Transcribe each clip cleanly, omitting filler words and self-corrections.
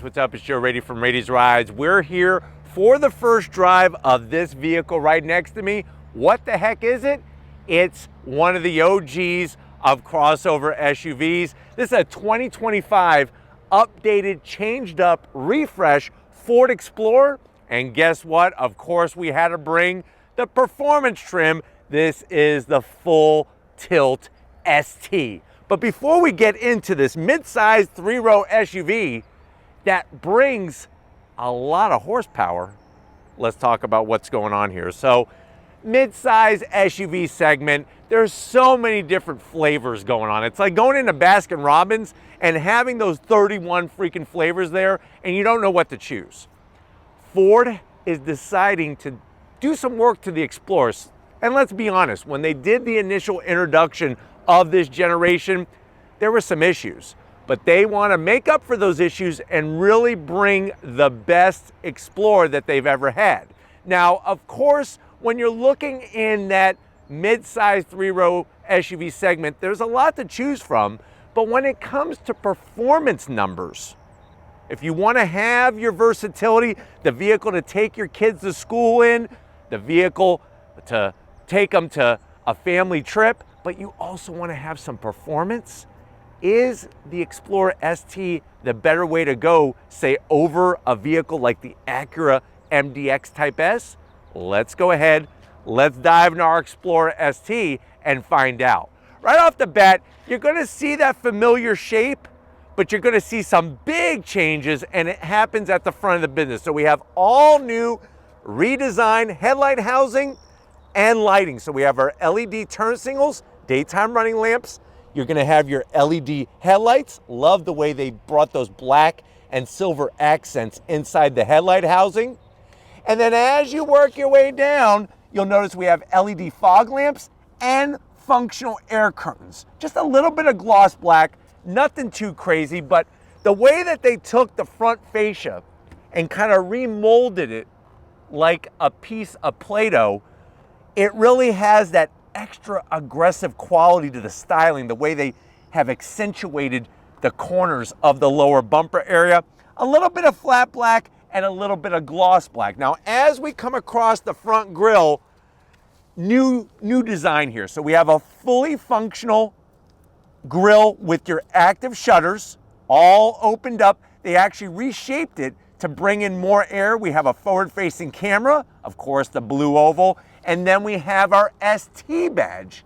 guys, what's up? It's Joe Rady from Rady's Rides. We're here for the first drive of this vehicle right next to me. What the heck is it? It's one of the OGs of crossover SUVs. This is a 2025 updated, changed up, refresh Ford Explorer. And guess what? Of course, we had to bring the performance trim. This is the full tilt ST. But before we get into this mid-size 3-row SUV that brings a lot of horsepower, let's talk about what's going on here. So, mid-size SUV segment, there's so many different flavors going on. It's like going into Baskin Robbins and having those 31 freaking flavors there, and you don't know what to choose. Ford is deciding to do some work to the Explorers. And let's be honest, when they did the initial introduction of this generation, there were some issues, but they want to make up for those issues and really bring the best Explorer that they've ever had. Now, of course, when you're looking in that mid-size 3-row SUV segment, there's a lot to choose from, but when it comes to performance numbers, if you want to have your versatility, the vehicle to take your kids to school in, the vehicle to take them to a family trip, but you also want to have some performance, is the Explorer ST the better way to go, say, over a vehicle like the Acura MDX Type S? Let's go ahead, let's dive into our Explorer ST and find out. Right off the bat, you're going to see that familiar shape, but you're going to see some big changes, and it happens at the front of the business. So we have all new redesigned headlight housing and lighting. So we have our LED turn signals, daytime running lamps. You're going to have your LED headlights. Love the way they brought those black and silver accents inside the headlight housing. And then as you work your way down, you'll notice we have LED fog lamps and functional air curtains. Just a little bit of gloss black, nothing too crazy, but the way that they took the front fascia and kind of remolded it like a piece of Play-Doh, it really has that extra aggressive quality to the styling, the way they have accentuated the corners of the lower bumper area. A little bit of flat black and a little bit of gloss black. Now, as we come across the front grille, new design here. So we have a fully functional grille with your active shutters, all opened up. They actually reshaped it to bring in more air. We have a forward-facing camera, of course, the blue oval, and then we have our ST badge.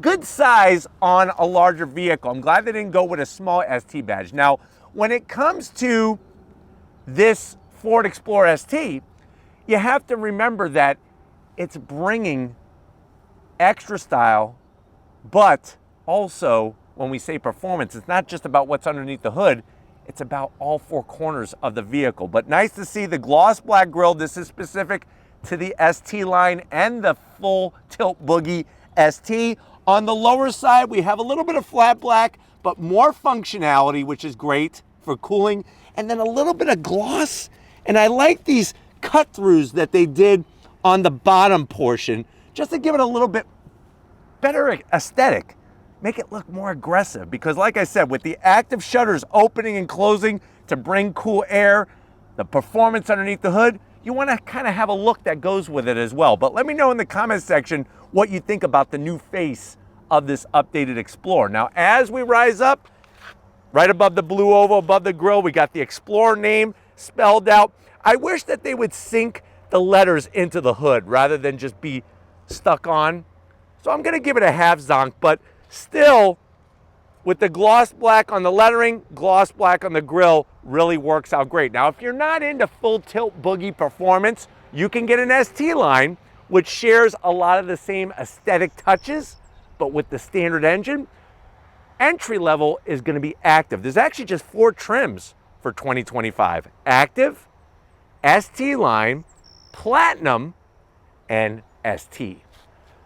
Good size on a larger vehicle. I'm glad they didn't go with a small ST badge. Now, when it comes to this Ford Explorer ST, you have to remember that it's bringing extra style, but also when we say performance, it's not just about what's underneath the hood, it's about all four corners of the vehicle. But nice to see the gloss black grille. This is specific to the ST line and the full tilt boogie ST. On the lower side, we have a little bit of flat black, but more functionality, which is great for cooling, and then a little bit of gloss. And I like these cut-throughs that they did on the bottom portion, just to give it a little bit better aesthetic, make it look more aggressive. Because like I said, with the active shutters opening and closing to bring cool air, the performance underneath the hood, you want to kind of have a look that goes with it as well. But let me know in the comments section what you think about the new face of this updated Explorer. Now, as we rise up, right above the blue oval, above the grille, we got the Explorer name spelled out. I wish that they would sink the letters into the hood rather than just be stuck on. So I'm going to give it a half zonk, but still, with the gloss black on the lettering, gloss black on the grille, really works out great. Now, if you're not into full tilt boogie performance, you can get an ST line, which shares a lot of the same aesthetic touches, but with the standard engine. Entry level is going to be active. There's actually just 4 trims for 2025. Active, ST line, Platinum, and ST.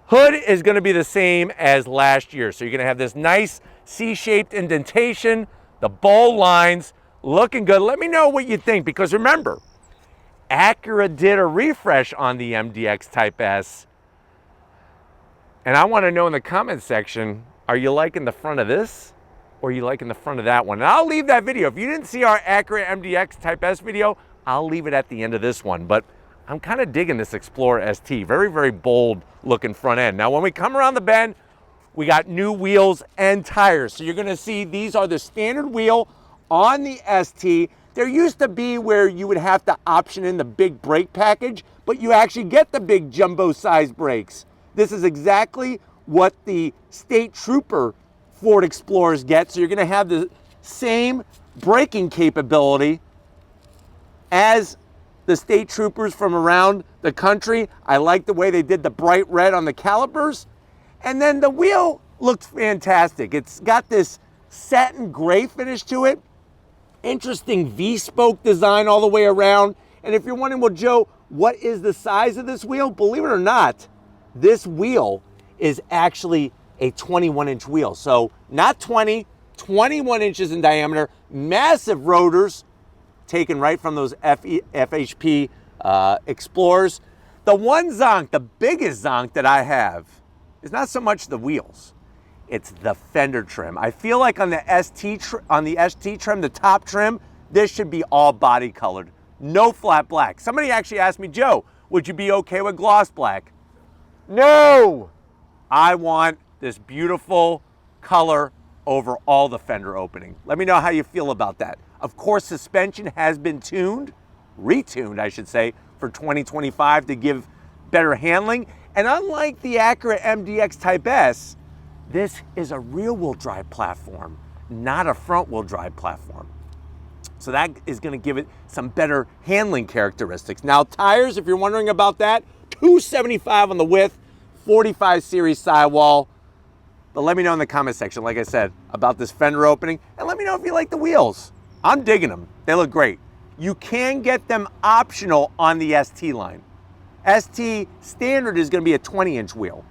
Hood is going to be the same as last year. So you're going to have this nice C-shaped indentation, the bold lines, looking good. Let me know what you think, because remember, Acura did a refresh on the MDX Type S. And I want to know in the comment section, are you liking the front of this or you like in the front of that one. And I'll leave that video. If you didn't see our Acura MDX Type S video, I'll leave it at the end of this one. But I'm kind of digging this Explorer ST. Very, very bold looking front end. Now, when we come around the bend, we got new wheels and tires. So you're gonna see these are the standard wheel on the ST. There used to be where you would have to option in the big brake package, but you actually get the big jumbo size brakes. This is exactly what the State Trooper Ford Explorers get. So you're gonna have the same braking capability as the State Troopers from around the country. I like the way they did the bright red on the calipers. And then the wheel looks fantastic. It's got this satin gray finish to it. Interesting V-spoke design all the way around. And if you're wondering, well, Joe, what is the size of this wheel? Believe it or not, this wheel is actually a 21-inch wheel. So not 20, 21 inches in diameter, massive rotors taken right from those FHP Explorers. The one zonk, the biggest zonk that I have is not so much the wheels, it's the fender trim. I feel like on the ST trim, the top trim, this should be all body colored, no flat black. Somebody actually asked me, Joe, would you be okay with gloss black? No, I want this beautiful color over all the fender opening. Let me know how you feel about that. Of course, suspension has been retuned, I should say, for 2025 to give better handling. And unlike the Acura MDX Type S, this is a rear-wheel drive platform, not a front-wheel drive platform. So that is gonna give it some better handling characteristics. Now, tires, if you're wondering about that, 275 on the width, 45 series sidewall. But let me know in the comment section, like I said, about this fender opening, and let me know if you like the wheels. I'm digging them, they look great. You can get them optional on the ST line. ST standard is gonna be a 20-inch wheel,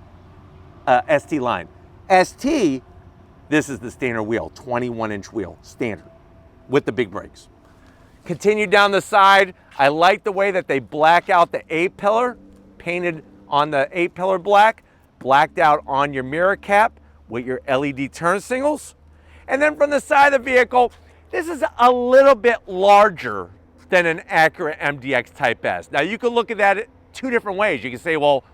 ST line. ST, this is the standard wheel, 21-inch wheel, standard, with the big brakes. Continue down the side. I like the way that they black out the A-pillar, painted on the A-pillar black, blacked out on your mirror cap with your LED turn signals. And then from the side of the vehicle, this is a little bit larger than an Acura MDX Type S. Now you can look at that two different ways. You can say, well,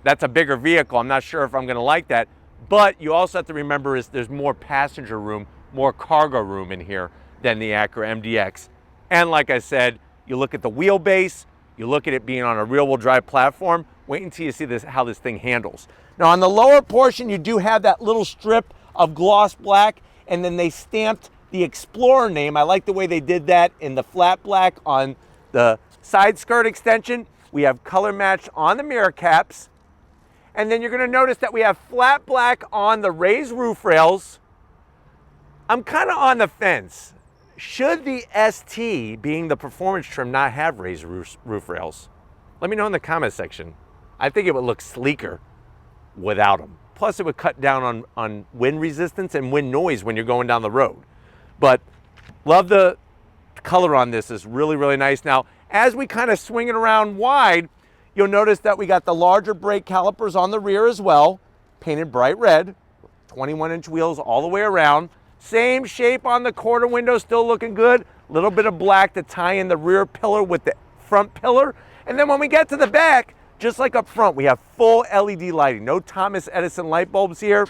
that's a bigger vehicle. I'm not sure if I'm gonna like that. But you also have to remember is there's more passenger room, more cargo room in here than the Acura MDX. And like I said, you look at the wheelbase, you look at it being on a rear-wheel drive platform, wait until you see this, how this thing handles. Now on the lower portion, you do have that little strip of gloss black, and then they stamped the Explorer name. I like the way they did that in the flat black on the side skirt extension. We have color matched on the mirror caps. And then you're gonna notice that we have flat black on the raised roof rails. I'm kind of on the fence. Should the ST, being the performance trim, not have raised roof rails? Let me know in the comment section. I think it would look sleeker without them. Plus it would cut down on wind resistance and wind noise when you're going down the road. But love the color on this, is really, really nice. Now, as we kind of swing it around wide, you'll notice that we got the larger brake calipers on the rear as well, painted bright red, 21-inch wheels all the way around. Same shape on the quarter window, still looking good. A little bit of black to tie in the rear pillar with the front pillar. And then when we get to the back, just like up front, we have full LED lighting. No Thomas Edison light bulbs here.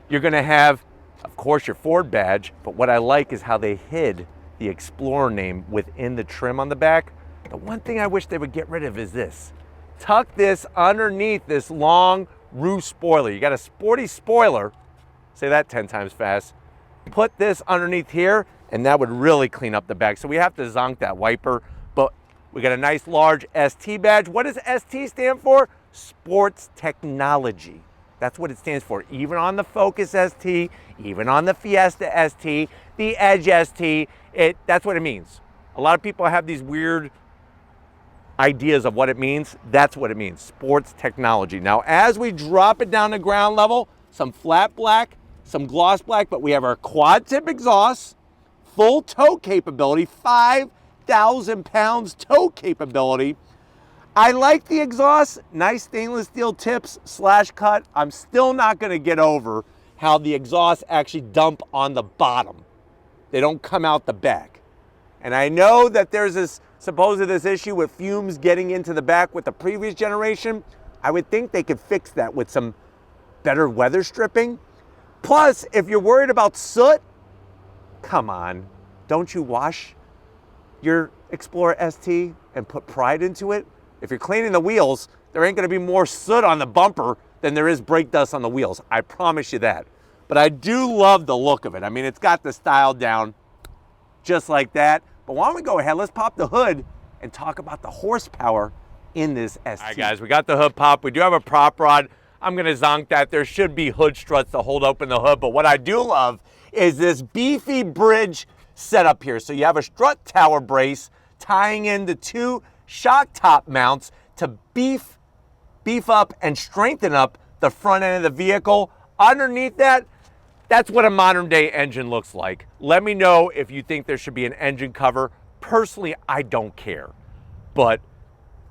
You're gonna have, of course, your Ford badge, but what I like is how they hid the Explorer name within the trim on the back. The one thing I wish they would get rid of is this. Tuck this underneath this long roof spoiler. You got a sporty spoiler, say that 10 times fast. Put this underneath here, and that would really clean up the back. So we have to zonk that wiper, but we got a nice large ST badge. What does ST stand for? Sports Technology. That's what it stands for. Even on the Focus ST, even on the Fiesta ST, the Edge ST, that's what it means. A lot of people have these weird ideas of what it means. That's what it means, sports technology. Now, as we drop it down to ground level, some flat black, some gloss black, but we have our quad tip exhaust, full tow capability, 5,000 pounds tow capability. I like the exhaust, nice stainless steel tips / cut. I'm still not gonna get over how the exhausts actually dump on the bottom. They don't come out the back. And I know that there's this issue with fumes getting into the back with the previous generation. I would think they could fix that with some better weather stripping. Plus, if you're worried about soot, come on, don't you wash your Explorer ST and put pride into it? If you're cleaning the wheels, there ain't gonna be more soot on the bumper than there is brake dust on the wheels. I promise you that. But I do love the look of it. I mean, it's got the style down just like that. But why don't we go ahead, let's pop the hood and talk about the horsepower in this ST. All right, guys, we got the hood pop. We do have a prop rod. I'm gonna zonk that. There should be hood struts to hold open the hood, but what I do love is this beefy bridge setup here. So you have a strut tower brace tying in the two shock top mounts to beef up and strengthen up the front end of the vehicle. Underneath that, that's what a modern day engine looks like. Let me know if you think there should be an engine cover. Personally, I don't care, but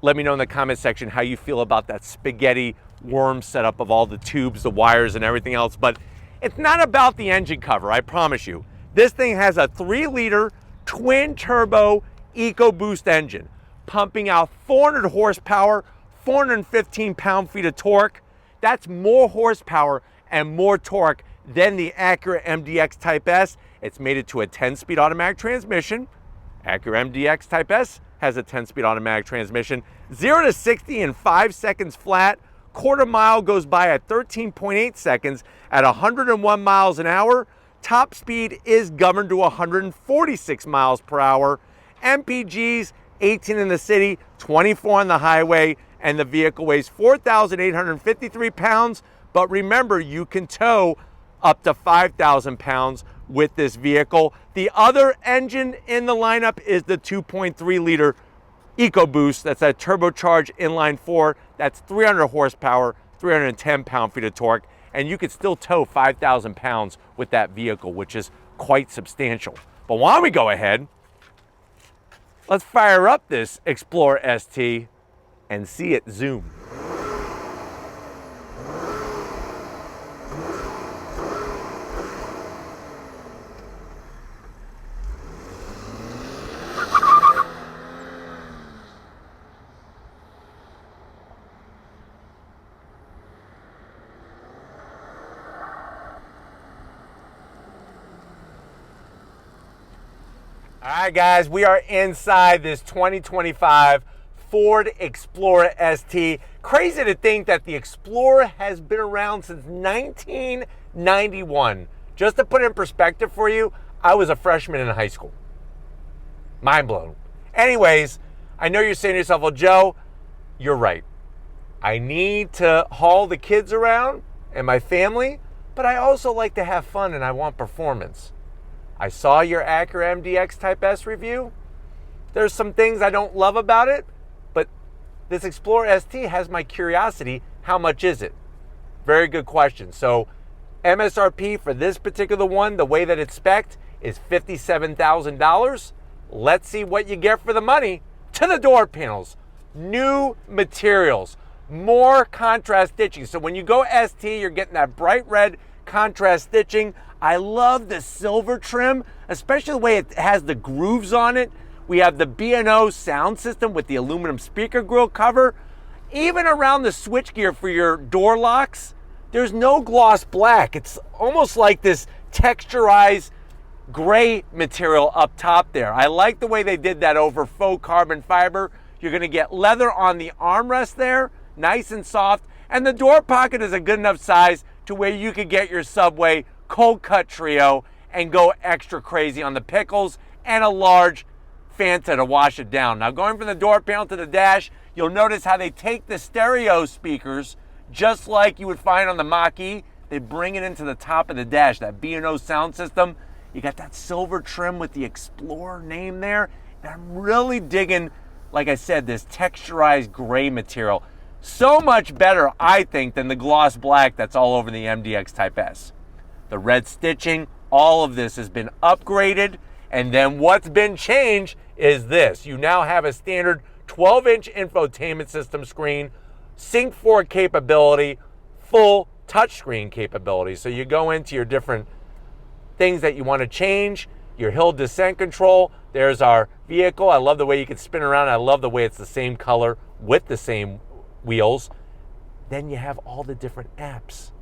let me know in the comment section how you feel about that spaghetti worm setup of all the tubes, the wires, and everything else. But it's not about the engine cover, I promise you. This thing has a 3-liter twin turbo EcoBoost engine, pumping out 400 horsepower, 415 pound-feet of torque. That's more horsepower and more torque than the Acura MDX Type S. It's made it to a 10-speed automatic transmission. Acura MDX Type S has a 10-speed automatic transmission. 0 to 60 in 5 seconds flat. Quarter mile goes by at 13.8 seconds at 101 miles an hour. Top speed is governed to 146 miles per hour. MPGs, 18 in the city, 24 on the highway, and the vehicle weighs 4,853 pounds. But remember, you can tow up to 5,000 pounds with this vehicle. The other engine in the lineup is the 2.3-liter EcoBoost. That's a turbocharged inline 4. That's 300 horsepower, 310 pound-feet of torque, and you could still tow 5,000 pounds with that vehicle, which is quite substantial. But why don't we go ahead, let's fire up this Explorer ST and see it zoom. All right, guys, we are inside this 2025 Ford Explorer ST. Crazy to think that the Explorer has been around since 1991. Just to put it in perspective for you, I was a freshman in high school. Mind blown. Anyways, I know you're saying to yourself, well, Joe, you're right. I need to haul the kids around and my family, but I also like to have fun and I want performance. I saw your Acura MDX Type S review. There's some things I don't love about it, but this Explorer ST has my curiosity. How much is it? Very good question. So MSRP for this particular one, the way that it's spec'd, is $57,000. Let's see what you get for the money. To the door panels, new materials, more contrast stitching. So when you go ST, you're getting that bright red contrast stitching. I love the silver trim, especially the way it has the grooves on it. We have the B&O sound system with the aluminum speaker grill cover. Even around the switchgear for your door locks, there's no gloss black. It's almost like this texturized gray material up top there. I like the way they did that over faux carbon fiber. You're gonna get leather on the armrest there, nice and soft, and the door pocket is a good enough size to where you could get your Subway cold cut trio and go extra crazy on the pickles and a large Fanta to wash it down. Now going from the door panel to the dash, you'll notice how they take the stereo speakers just like you would find on the Mach-E. They bring it into the top of the dash, that B&O sound system. You got that silver trim with the Explorer name there. And I'm really digging, like I said, this texturized gray material. So much better, I think, than the gloss black that's all over the MDX Type S. The red stitching, all of this has been upgraded. And then what's been changed is this. You now have a standard 12-inch infotainment system screen, Sync 4 capability, full touchscreen capability. So you go into your different things that you want to change, your hill descent control. There's our vehicle. I love the way you can spin around. I love the way it's the same color with the same wheels. Then you have all the different apps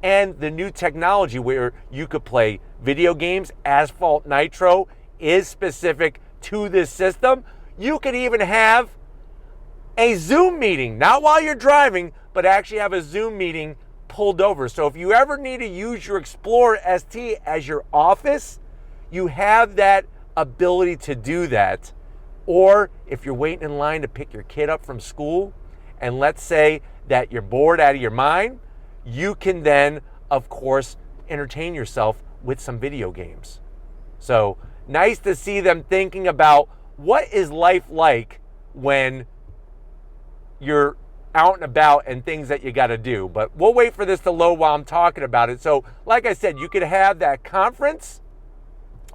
and the new technology where you could play video games. Asphalt Nitro is specific to this system. You could even have a Zoom meeting, not while you're driving, but actually have a Zoom meeting pulled over. So if you ever need to use your Explorer ST as your office, you have that ability to do that. Or if you're waiting in line to pick your kid up from school, and let's say that you're bored out of your mind, you can then, of course, entertain yourself with some video games. So nice to see them thinking about what is life like when you're out and about and things that you got to do. But we'll wait for this to load while I'm talking about it. So like I said, you could have that conference.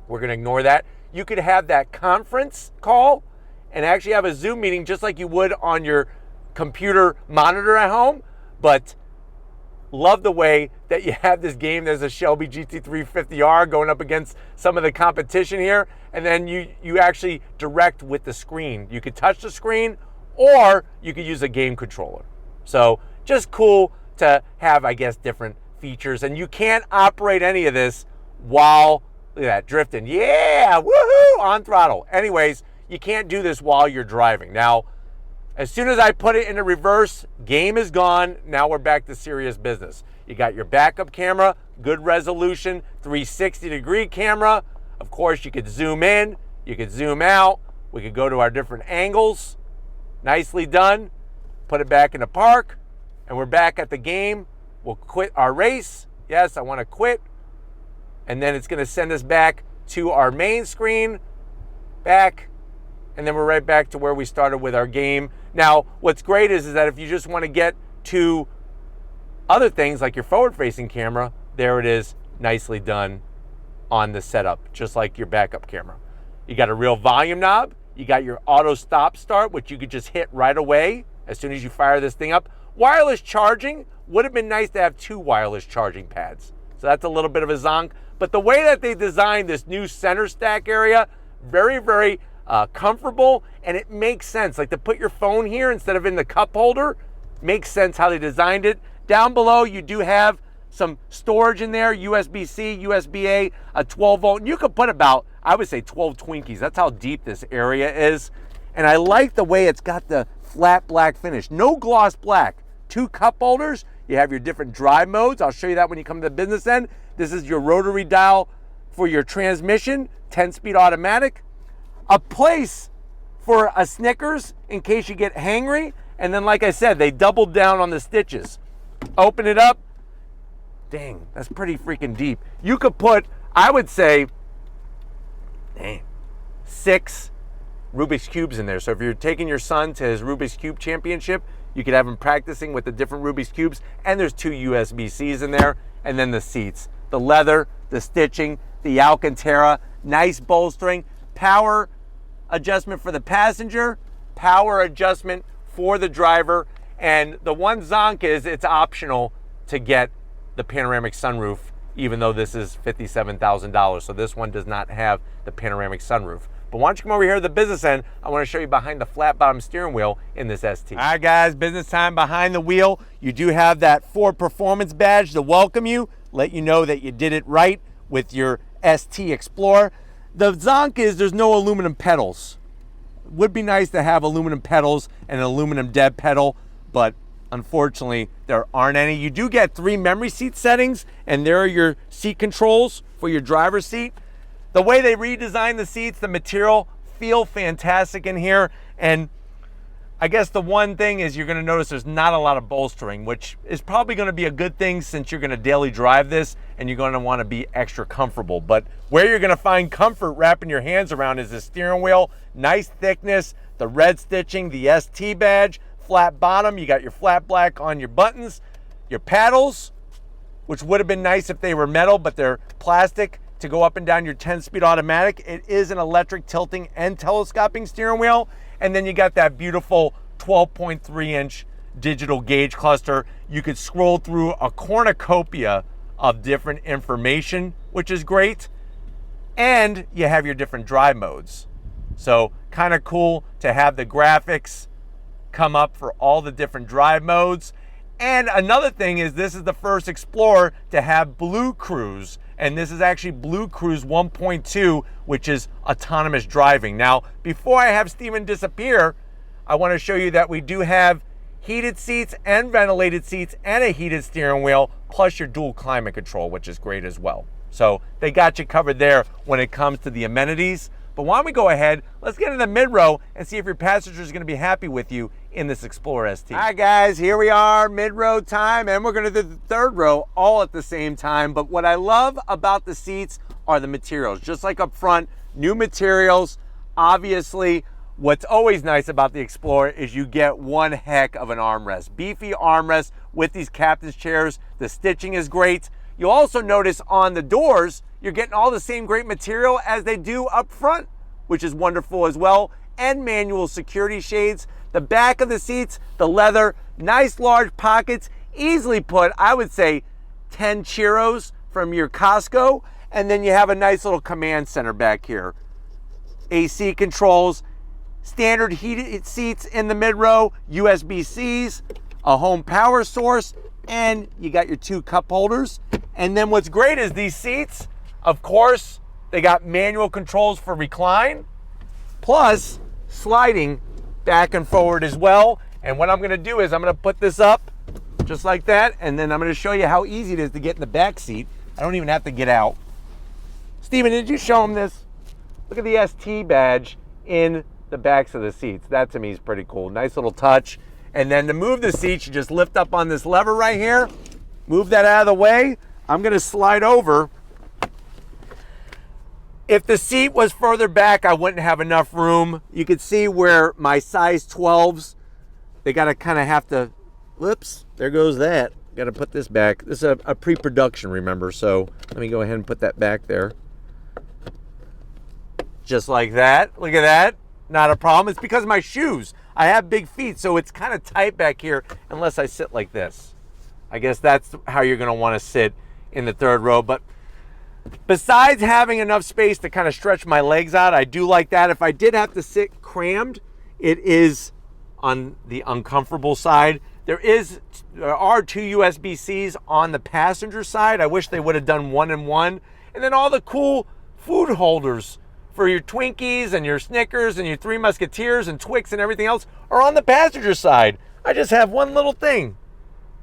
We're going to ignore that. You could have that conference call and actually have a Zoom meeting just like you would on your computer monitor at home. But love the way that you have this game. There's a Shelby GT350R going up against some of the competition here. And then you actually direct with the screen. You could touch the screen or you could use a game controller. So just cool to have, I guess, different features. And you can't operate any of this while, look at that, drifting. Yeah, woohoo, on throttle. Anyways, you can't do this while you're driving. Now, as soon as I put it into reverse, game is gone. Now we're back to serious business. You got your backup camera, good resolution, 360-degree camera. Of course, you could zoom in, you could zoom out. We could go to our different angles. Nicely done. Put it back in the park, and we're back at the game. We'll quit our race. Yes, I want to quit. And then it's going to send us back to our main screen, back, and then we're right back to where we started with our game. Now, what's great is that if you just want to get to other things like your forward-facing camera, there it is, nicely done on the setup, just like your backup camera. You got a real volume knob. You got your auto stop start, which you could just hit right away as soon as you fire this thing up. Wireless charging. Would have been nice to have 2 wireless charging pads. So that's a little bit of a zonk. But the way that they designed this new center stack area, very, very comfortable, and it makes sense. Like to put your phone here instead of in the cup holder, makes sense how they designed it. Down below, you do have some storage in there, USB-C, USB-A, a 12-volt. You could put about, I would say 12 Twinkies. That's how deep this area is. And I like the way it's got the flat black finish. No gloss black. 2 cup holders. You have your different drive modes. I'll show you that when you come to the business end. This is your rotary dial for your transmission, 10-speed automatic. A place for a Snickers in case you get hangry. And then, like I said, they doubled down on the stitches. Open it up. Dang, that's pretty freaking deep. You could put, I would say, 6 Rubik's Cubes in there. So if you're taking your son to his Rubik's Cube championship, you could have him practicing with the different Rubik's Cubes. And there's 2 USB-Cs in there. And then the seats, the leather, the stitching, the Alcantara, nice bolstering, power adjustment for the passenger, power adjustment for the driver. And the one zonk is it's optional to get the panoramic sunroof, even though this is $57,000. So this one does not have the panoramic sunroof. But why don't you come over here to the business end? I want to show you behind the flat bottom steering wheel in this ST. All right, guys, business time behind the wheel. You do have that Ford Performance badge to welcome you, let you know that you did it right with your ST Explorer. The zonk is there's no aluminum pedals. Would be nice to have aluminum pedals and an aluminum dead pedal, but unfortunately, there aren't any. You do get 3 memory seat settings, and there are your seat controls for your driver's seat. The way they redesigned the seats, the material, feel fantastic in here. And I guess the one thing is you're going to notice there's not a lot of bolstering, which is probably going to be a good thing since you're going to daily drive this and you're going to want to be extra comfortable. But where you're going to find comfort wrapping your hands around is the steering wheel, nice thickness, the red stitching, the ST badge, flat bottom. You got your flat black on your buttons, your paddles, which would have been nice if they were metal, but they're plastic to go up and down your 10-speed automatic. It is an electric tilting and telescoping steering wheel. And then you got that beautiful 12.3-inch digital gauge cluster. You could scroll through a cornucopia of different information, which is great. And you have your different drive modes. So kind of cool to have the graphics come up for all the different drive modes. And another thing is this is the first Explorer to have Blue Cruise. And this is actually Blue Cruise 1.2, which is autonomous driving. Now, before I have Steven disappear, I want to show you that we do have heated seats and ventilated seats and a heated steering wheel, plus your dual climate control, which is great as well. So they got you covered there when it comes to the amenities. But why don't we go ahead, let's get in the mid-row and see if your passenger is going to be happy with you in this Explorer ST. All right, guys, here we are, mid-row time, and we're going to do the third row all at the same time. But what I love about the seats are the materials. Just like up front, new materials. Obviously, what's always nice about the Explorer is you get one heck of an armrest. Beefy armrest with these captain's chairs. The stitching is great. You'll also notice on the doors, you're getting all the same great material as they do up front, which is wonderful as well, and manual security shades. The back of the seats, the leather, nice large pockets, easily put, I would say, 10 churros from your Costco, and then you have a nice little command center back here. AC controls, standard heated seats in the mid-row, USB-Cs, a home power source, and you got your 2 cup holders. And then what's great is these seats, of course, they got manual controls for recline, plus sliding back and forward as well. And what I'm gonna do is I'm gonna put this up just like that, and then I'm gonna show you how easy it is to get in the back seat. I don't even have to get out. Steven, did you show him this? Look at the ST badge in the backs of the seats. That to me is pretty cool. Nice little touch. And then to move the seats, you just lift up on this lever right here, move that out of the way. I'm gonna slide over. If the seat was further back, I wouldn't have enough room. You can see where my size 12s, they gotta kind of have to, whoops, there goes that. Gotta put this back. This is a pre-production, remember, so let me go ahead and put that back there. Just like that, look at that. Not a problem, it's because of my shoes. I have big feet, so it's kind of tight back here unless I sit like this. I guess that's how you're gonna wanna sit in the third row. But besides having enough space to kind of stretch my legs out, I do like that. If I did have to sit crammed, it is on the uncomfortable side. There are 2 USB-Cs on the passenger side. I wish they would have done 1 and 1. And then all the cool food holders for your Twinkies and your Snickers and your 3 Musketeers and Twix and everything else are on the passenger side. I just have one little thing.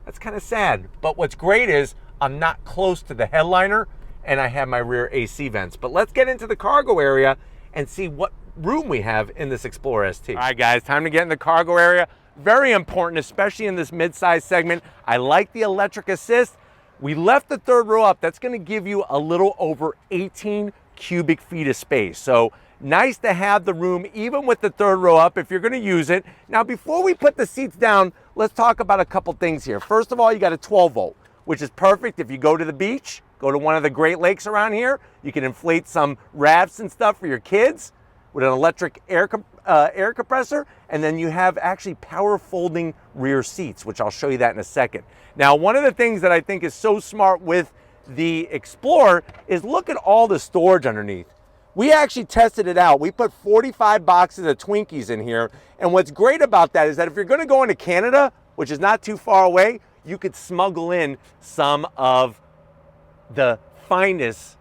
That's kind of sad. But what's great is I'm not close to the headliner and I have my rear AC vents. But let's get into the cargo area and see what room we have in this Explorer ST. All right, guys, time to get in the cargo area. Very important, especially in this mid-size segment. I like the electric assist. We left the third row up. That's gonna give you a little over 18 cubic feet of space. So nice to have the room even with the third row up if you're gonna use it. Now, before we put the seats down, let's talk about a couple things here. First of all, you got a 12 volt, which is perfect if you go to the beach, go to one of the Great Lakes around here. You can inflate some rafts and stuff for your kids with an electric air compressor, and then you have actually power folding rear seats, which I'll show you that in a second. Now, one of the things that I think is so smart with the Explorer is look at all the storage underneath. We actually tested it out. We put 45 boxes of Twinkies in here, and what's great about that is that if you're gonna go into Canada, which is not too far away, you could smuggle in some of the finest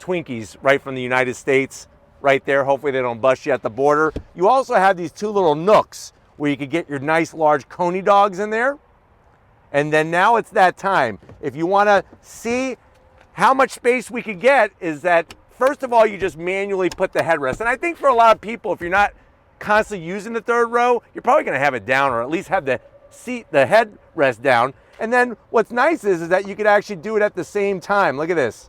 Twinkies right from the United States right there. Hopefully they don't bust you at the border. You also have these 2 little nooks where you could get your nice large Coney dogs in there. And then now it's that time. If you wanna see how much space we could get, is that first of all, you just manually put the headrest. And I think for a lot of people, if you're not constantly using the third row, you're probably gonna have it down, or at least have the headrest down. And then what's nice is that you could actually do it at the same time. Look at this.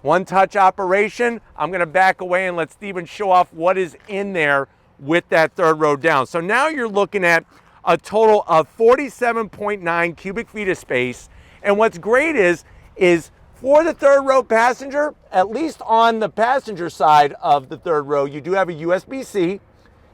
One touch operation. I'm gonna back away and let Steven show off what is in there with that third row down. So now you're looking at a total of 47.9 cubic feet of space. And what's great is for the third row passenger, at least on the passenger side of the third row, you do have a USB-C.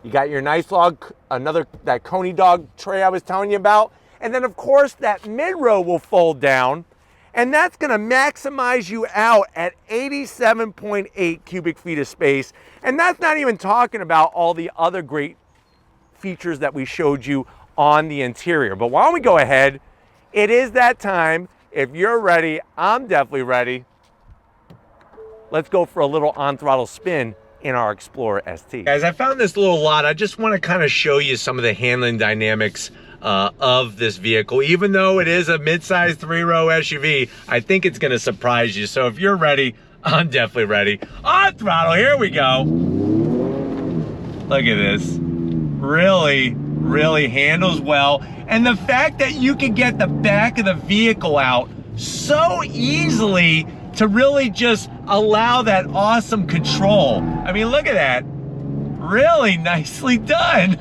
You got your nice log, that Coney dog tray I was telling you about. And then of course that mid row will fold down, and that's gonna maximize you out at 87.8 cubic feet of space. And that's not even talking about all the other great features that we showed you on the interior. But why don't we go ahead? It is that time. If you're ready, I'm definitely ready. Let's go for a little on-throttle spin in our Explorer ST. Guys, I found this little lot. I just want to kind of show you some of the handling dynamics of this vehicle. Even though it is a mid-size 3-row SUV, I think it's going to surprise you. So if you're ready, I'm definitely ready. On throttle, here we go. Look at this. Really, really handles well. And the fact that you can get the back of the vehicle out so easily to really just allow that awesome control. I mean, look at that. Really nicely done.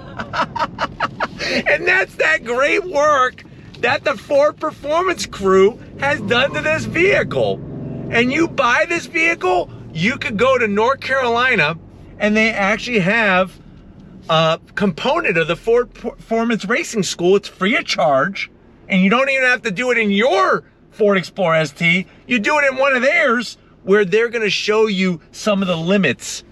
And that's that great work that the Ford Performance crew has done to this vehicle. And you buy this vehicle, you could go to North Carolina and they actually have a component of the Ford Performance Racing School. It's free of charge, and you don't even have to do it in your Ford Explorer ST. You do it in one of theirs, where they're gonna show you some of the limits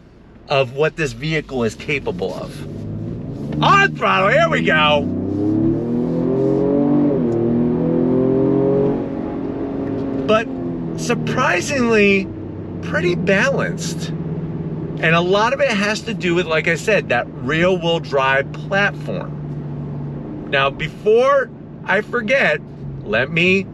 of what this vehicle is capable of. On throttle, here we go. But surprisingly, pretty balanced. And a lot of it has to do with, like I said, that rear-wheel drive platform. Now, before I forget, let me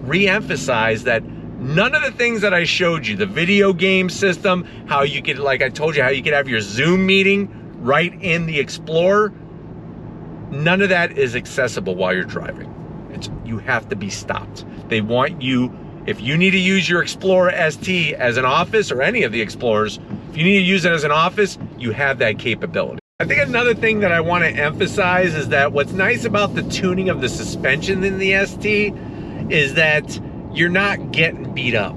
re-emphasize that none of the things that I showed you, the video game system, how you could, like I told you, how you could have your Zoom meeting right in the Explorer, none of that is accessible while you're driving. You have to be stopped. They want you, if you need to use your Explorer ST as an office, or any of the Explorers, if you need to use it as an office, you have that capability. I think another thing that I want to emphasize is that what's nice about the tuning of the suspension in the ST is that you're not getting beat up.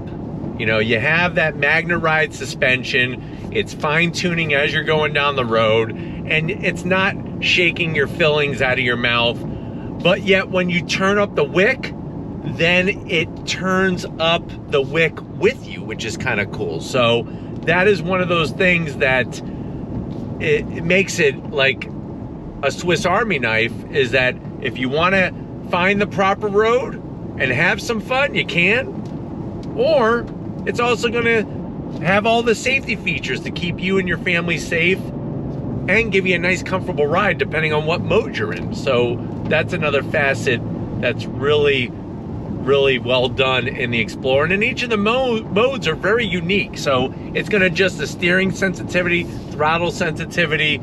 You know, you have that Magna Ride suspension, it's fine tuning as you're going down the road, and it's not shaking your fillings out of your mouth. But yet when you turn up the wick, then it turns up the wick with you, which is kind of cool. So that is one of those things that it makes it like a Swiss Army knife, is that if you want to find the proper road and have some fun, you can. Or it's also going to have all the safety features to keep you and your family safe and give you a nice comfortable ride depending on what mode you're in. So that's another facet that's really well done in the Explorer. And in each of the modes are very unique. So it's going to adjust the steering sensitivity, throttle sensitivity,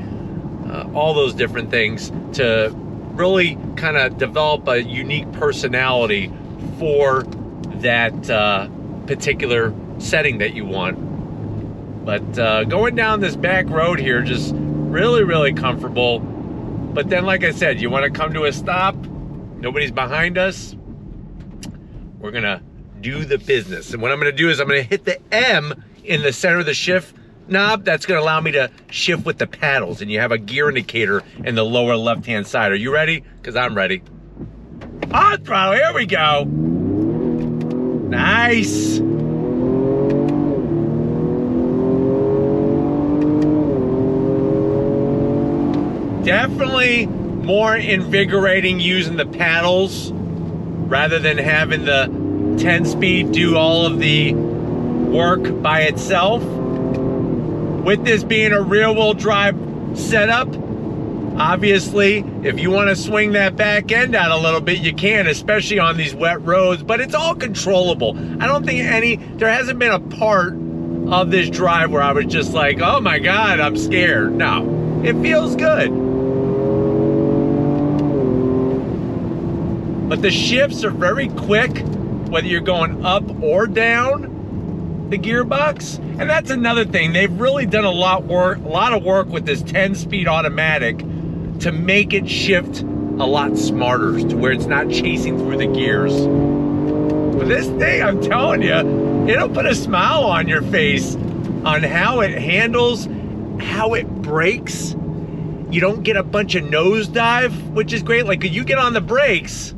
all those different things to really kind of develop a unique personality for that particular setting that you want. But going down this back road here, just really comfortable. But then, like I said, you want to come to a stop, nobody's behind us, we're gonna do the business. And what I'm gonna do is I'm gonna hit the M in the center of the shift knob. That's gonna allow me to shift with the paddles, and you have a gear indicator in the lower left-hand side. Are you ready? Because I'm ready. On throttle, here we go. Nice. Definitely more invigorating using the paddles rather than having the 10-speed do all of the work by itself. With this being a rear-wheel drive setup, obviously, if you want to swing that back end out a little bit, you can, especially on these wet roads, but it's all controllable. I don't think there hasn't been a part of this drive where I was just like, oh my God, I'm scared. No, it feels good. But the shifts are very quick, whether you're going up or down the gearbox. And that's another thing. They've really done a lot of work with this 10-speed automatic to make it shift a lot smarter, to where it's not chasing through the gears. But this thing, I'm telling you, it'll put a smile on your face on how it handles, how it brakes, You don't get a bunch of nosedive, which is great. Like you get on the brakes,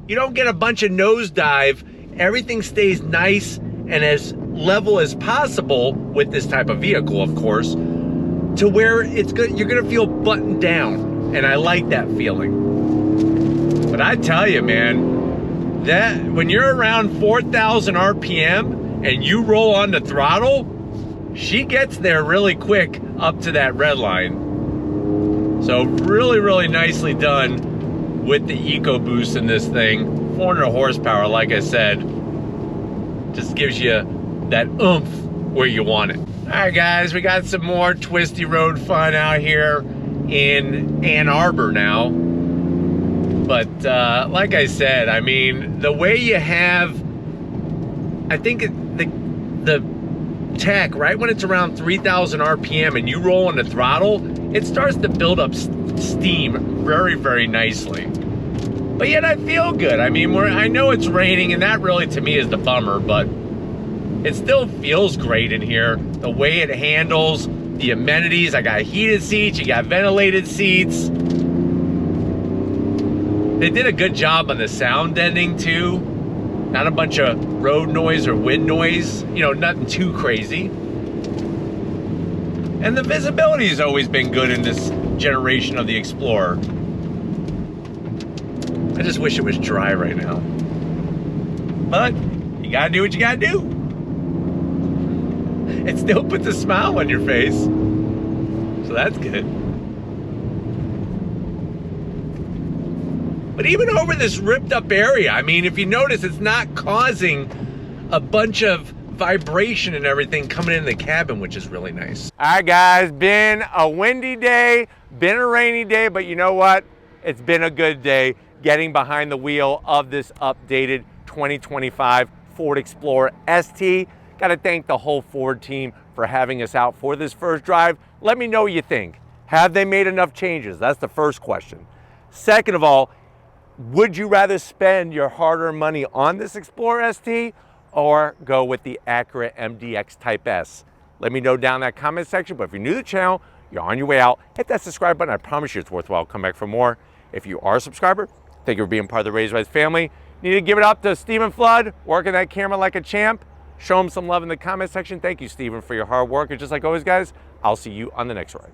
you don't get a bunch of nosedive. Everything stays nice and as level as possible with this type of vehicle, of course, to where it's good. You're gonna feel buttoned down, and I like that feeling. But I tell you, man, that when you're around 4,000 RPM and you roll on the throttle, she gets there really quick up to that red line. So really, really nicely done with the EcoBoost in this thing. 400 horsepower, like I said, just gives you that oomph where you want it. All right, guys, we got some more twisty road fun out here in Ann Arbor now. But like I said, I mean, the way you have, I think the tech, right when it's around 3,000 RPM and you roll on the throttle, it starts to build up steam very, very nicely. But yet I feel good. I mean, I know it's raining, and that really to me is the bummer, but it still feels great in here. The way it handles, the amenities. I got heated seats, you got ventilated seats. They did a good job on the sound deadening too. Not a bunch of road noise or wind noise, you know, nothing too crazy. And the visibility has always been good in this generation of the Explorer. I just wish it was dry right now. But you gotta do what you gotta do. It still puts a smile on your face. So that's good. But even over this ripped up area, I mean, if you notice, it's not causing a bunch of vibration and everything coming in the cabin, which is really nice. All right, guys, been a windy day, been a rainy day, but you know what? It's been a good day getting behind the wheel of this updated 2025 Ford Explorer ST. Got to thank the whole Ford team for having us out for this first drive. Let me know what you think. Have they made enough changes? That's the first question. Second of all, would you rather spend your hard-earned money on this Explorer ST or go with the Acura MDX Type S? Let me know down in that comment section. But if you're new to the channel, you're on your way out, hit that subscribe button. I promise you it's worthwhile. Come back for more. If you are a subscriber, thank you for being part of the Raised Rise family. Need to give it up to Stephen Flood, working that camera like a champ. Show him some love in the comment section. Thank you, Stephen, for your hard work. And just like always, guys, I'll see you on the next ride.